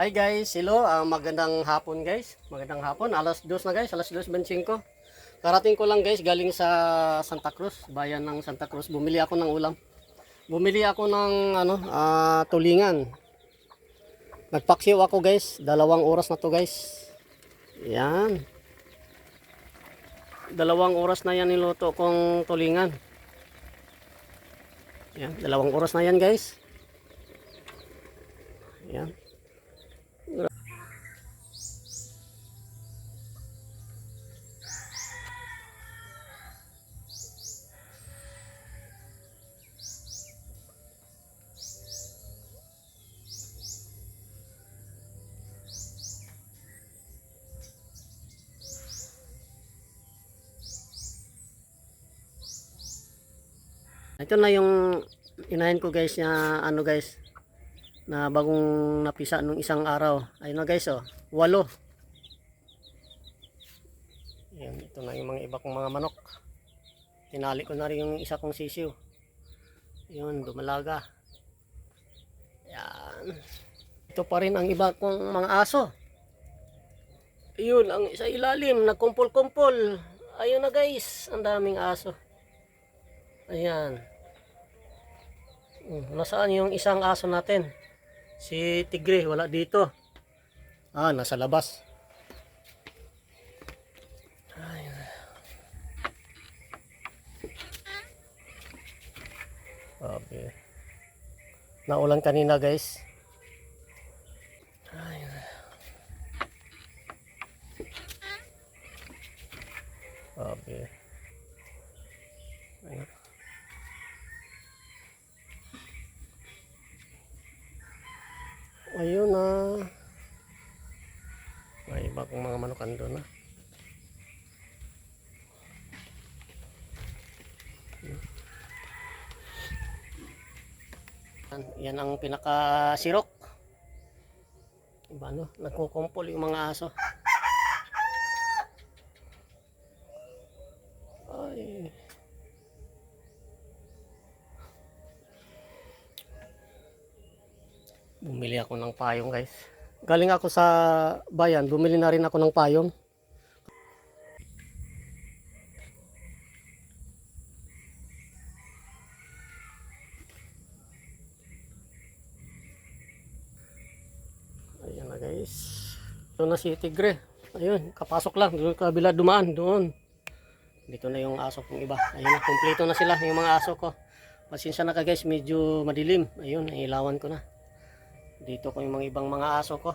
Hi guys, hello, magandang hapon guys. Magandang hapon, alas 2 na guys, alas 2:25. Karating ko lang guys, galing sa Santa Cruz, bayan ng Santa Cruz. Bumili ako ng ulam. Bumili ako ng tulingan. Nagpaksiw ako guys, 2 oras na to guys. Yan. 2 oras na yan niluto kong tulingan. Yan, 2 oras na yan guys. Yan. Ito na yung inahin ko guys na guys na bagong napisa nung isang araw. Ayun na guys 8. Yan, ito na yung mga iba kong mga manok. Tinali ko na rin yung isa kong sisiw. Yun, dumalaga. Yan. Ito pa rin ang iba kong mga aso. Yun, ang isa ilalim, nagkumpol-kumpol. Ayun na guys, ang daming aso. Ayan. Nasaan yung isang aso natin? Si Tigre, wala dito. Nasa labas. Ayan. Okay. Naulan kanina guys. Ayan. Okay. Ayan. Ayun na. May iba kong mga manok andun na. Yan ang pinaka-sirok. Iba nagkukumpol yung mga aso. Ay. Bumili ako ng payong guys. Galing ako sa bayan, bumili na rin ako ng payong. Ayan na guys. Ito na si Tigre. Ayun, kapasok lang. Doon kabila dumaan, doon. Dito na yung aso kong iba. Ayun na, kumpleto na sila yung mga aso ko. Pasensya na ka guys, medyo madilim. Ayun, nailawan ko na. Dito ko yung mga ibang mga aso ko.